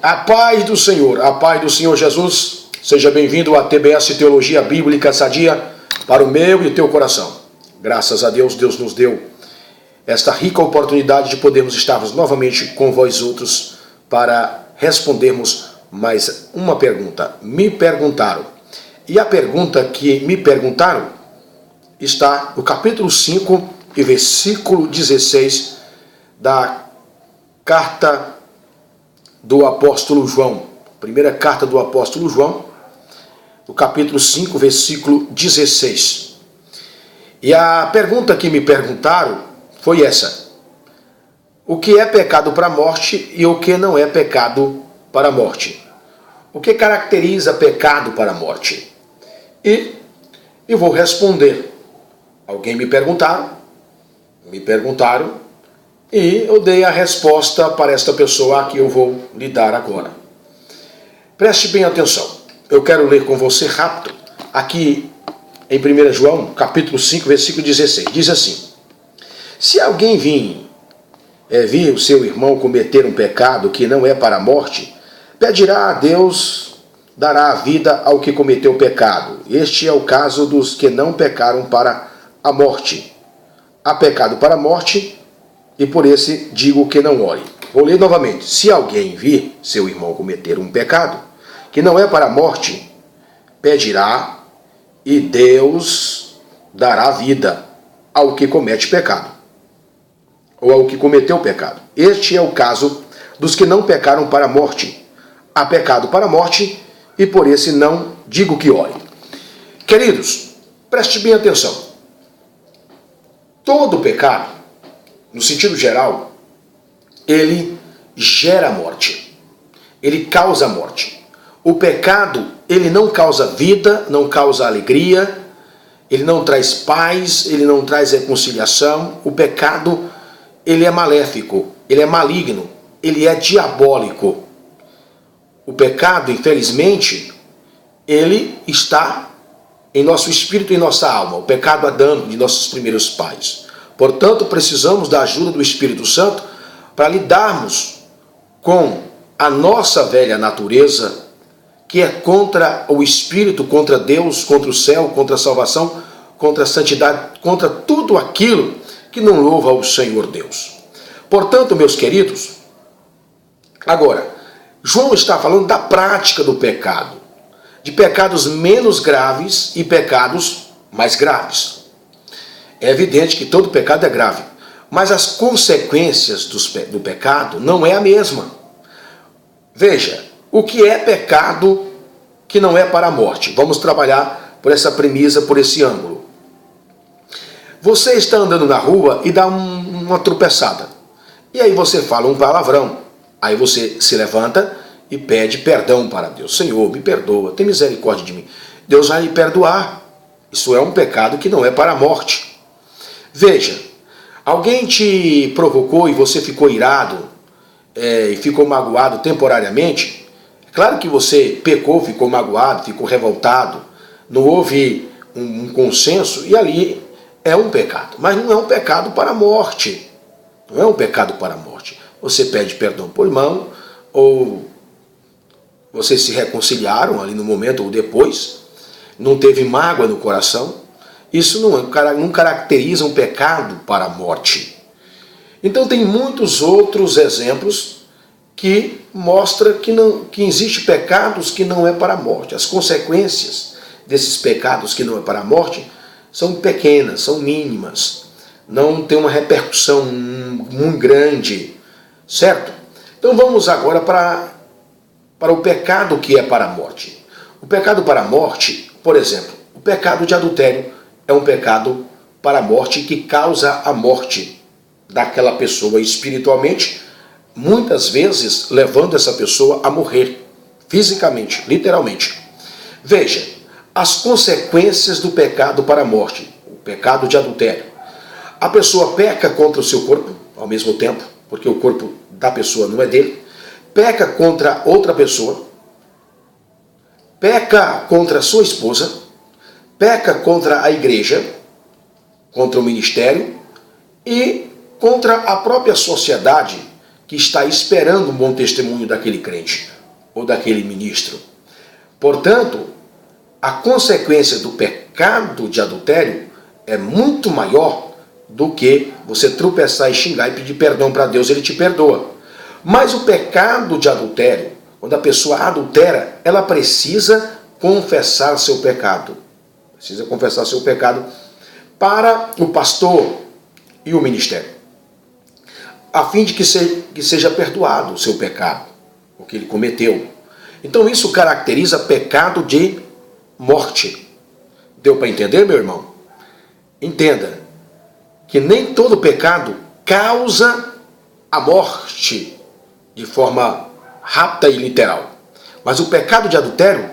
A paz do Senhor Jesus, seja bem-vindo à TBS Teologia Bíblica Sadia para o meu e o teu coração. Graças a Deus, Deus nos deu esta rica oportunidade de podermos estarmos novamente com vós outros para respondermos mais uma pergunta. Me perguntaram. E a pergunta que me perguntaram está no capítulo 5 e versículo 16 da carta do apóstolo João. Primeira carta do apóstolo João, no capítulo 5, versículo 16. E a pergunta que me perguntaram foi essa: o que é pecado para a morte e o que não é pecado para a morte? O que caracteriza pecado para a morte? E eu vou responder. Alguém me perguntaram, e eu dei a resposta para esta pessoa a que eu vou lhe dar agora. Preste bem atenção. Eu quero ler com você rápido, aqui em 1 João, capítulo 5, versículo 16. Diz assim: se alguém vir o seu irmão cometer um pecado que não é para a morte, pedirá a Deus, dará a vida ao que cometeu o pecado. Este é o caso dos que não pecaram para a morte. Há pecado para a morte, e por esse digo que não ore. Vou ler novamente. Se alguém vir seu irmão cometer um pecado que não é para a morte, pedirá e Deus dará vida ao que comete pecado, ou ao que cometeu pecado. Este é o caso dos que não pecaram para a morte. Há pecado para a morte, e por esse não digo que ore. Queridos, preste bem atenção. Todo pecado, no sentido geral, ele gera morte. Ele causa morte. O pecado, ele não causa vida, não causa alegria, ele não traz paz, ele não traz reconciliação. O pecado, ele é maléfico, ele é maligno, ele é diabólico. O pecado, infelizmente, ele está em nosso espírito e nossa alma. O pecado adâmico de nossos primeiros pais. Portanto, precisamos da ajuda do Espírito Santo para lidarmos com a nossa velha natureza, que é contra o Espírito, contra Deus, contra o céu, contra a salvação, contra a santidade, contra tudo aquilo que não louva ao Senhor Deus. Portanto, meus queridos, agora, João está falando da prática do pecado, de pecados menos graves e pecados mais graves. É evidente que todo pecado é grave, mas as consequências do pecado não é a mesma. Veja, o que é pecado que não é para a morte? Vamos trabalhar por essa premissa, por esse ângulo. Você está andando na rua e dá uma tropeçada. E aí você fala um palavrão. Aí você se levanta e pede perdão para Deus. Senhor, me perdoa, tem misericórdia de mim. Deus vai lhe perdoar. Isso é um pecado que não é para a morte. Veja, alguém te provocou e você ficou irado e ficou magoado temporariamente. É claro que você pecou, ficou magoado, ficou revoltado, não houve um consenso, e ali é um pecado. Mas não é um pecado para a morte. Não é um pecado para a morte. Você pede perdão por irmão, ou vocês se reconciliaram ali no momento ou depois, não teve mágoa no coração. Isso não caracteriza um pecado para a morte. Então tem muitos outros exemplos que mostram que existe pecados que não é para a morte. As consequências desses pecados que não é para a morte são pequenas, são mínimas. Não tem uma repercussão muito grande, certo? Então vamos agora para o pecado que é para a morte. O pecado para a morte, por exemplo, o pecado de adultério, é um pecado para a morte que causa a morte daquela pessoa espiritualmente, muitas vezes levando essa pessoa a morrer fisicamente, literalmente. Veja, as consequências do pecado para a morte, o pecado de adultério. A pessoa peca contra o seu corpo ao mesmo tempo, porque o corpo da pessoa não é dele, peca contra outra pessoa, peca contra a sua esposa, peca contra a igreja, contra o ministério e contra a própria sociedade que está esperando um bom testemunho daquele crente ou daquele ministro. Portanto, a consequência do pecado de adultério é muito maior do que você tropeçar e xingar e pedir perdão para Deus, ele te perdoa. Mas o pecado de adultério, quando a pessoa adultera, ela precisa confessar seu pecado. Precisa confessar seu pecado para o pastor e o ministério, a fim de que seja perdoado o seu pecado, o que ele cometeu. Então isso caracteriza pecado de morte. Deu para entender, meu irmão? Entenda que nem todo pecado causa a morte de forma rápida e literal. Mas o pecado de adultério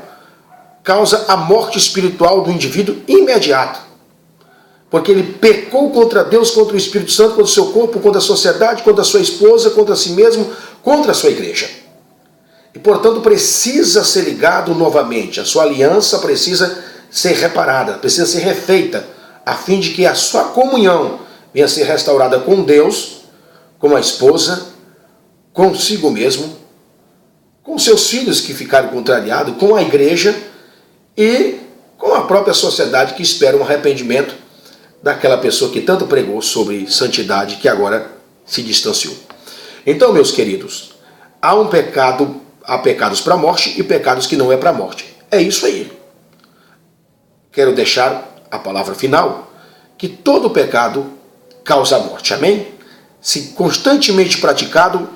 causa a morte espiritual do indivíduo imediata. Porque ele pecou contra Deus, contra o Espírito Santo, contra o seu corpo, contra a sociedade, contra a sua esposa, contra si mesmo, contra a sua igreja. E, portanto, precisa ser ligado novamente. A sua aliança precisa ser reparada, precisa ser refeita, a fim de que a sua comunhão venha a ser restaurada com Deus, com a esposa, consigo mesmo, com seus filhos que ficaram contrariados, com a igreja e com a própria sociedade que espera um arrependimento daquela pessoa que tanto pregou sobre santidade que agora se distanciou. Então, meus queridos, há pecados para a morte e pecados que não é para a morte. É isso aí. Quero deixar a palavra final, que todo pecado causa morte. Amém? Se constantemente praticado,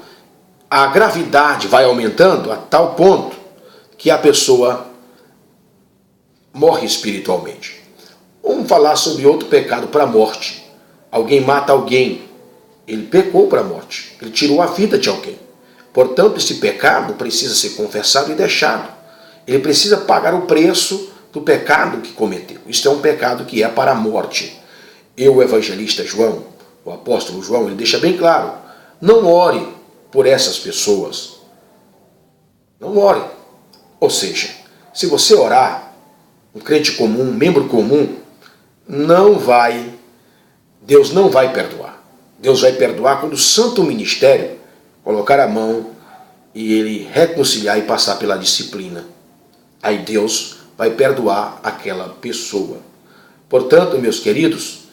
a gravidade vai aumentando a tal ponto que a pessoa morre espiritualmente. Vamos falar sobre outro pecado para a morte. Alguém mata alguém. Ele pecou para a morte. Ele tirou a vida de alguém. Portanto, esse pecado precisa ser confessado e deixado. Ele precisa pagar o preço do pecado que cometeu. Isto é um pecado que é para a morte. E o evangelista João, o apóstolo João, ele deixa bem claro: não ore por essas pessoas. Não ore. Ou seja, se você orar, um crente comum, um membro comum, Deus não vai perdoar. Deus vai perdoar quando o santo ministério colocar a mão e ele reconciliar e passar pela disciplina. Aí Deus vai perdoar aquela pessoa. Portanto, meus queridos,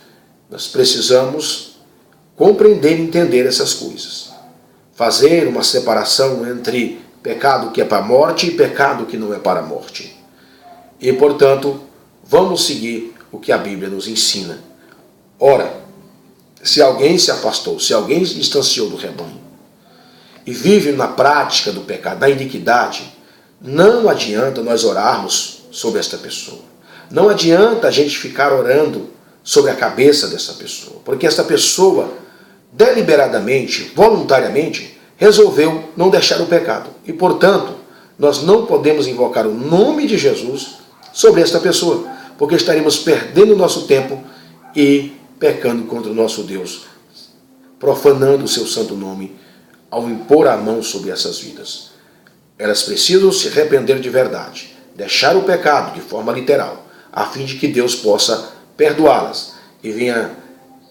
nós precisamos compreender e entender essas coisas. Fazer uma separação entre pecado que é para a morte e pecado que não é para a morte. E, portanto, vamos seguir o que a Bíblia nos ensina. Ora, se alguém se afastou, se alguém se distanciou do rebanho e vive na prática do pecado, da iniquidade, não adianta nós orarmos sobre esta pessoa. Não adianta a gente ficar orando sobre a cabeça dessa pessoa, porque essa pessoa deliberadamente, voluntariamente, resolveu não deixar o pecado. E, portanto, nós não podemos invocar o nome de Jesus sobre esta pessoa, porque estaremos perdendo o nosso tempo e pecando contra o nosso Deus, profanando o seu santo nome ao impor a mão sobre essas vidas. Elas precisam se arrepender de verdade, deixar o pecado de forma literal, a fim de que Deus possa perdoá-las e venha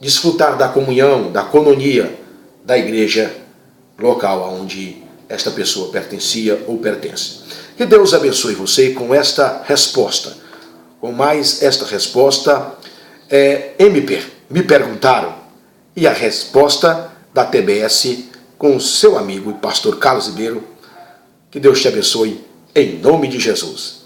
desfrutar da comunhão, da coinonia da igreja local onde esta pessoa pertencia ou pertence. Que Deus abençoe você com esta resposta. Com mais esta resposta, me perguntaram, e a resposta da TBS com o seu amigo e pastor Carlos Ribeiro. Que Deus te abençoe, em nome de Jesus.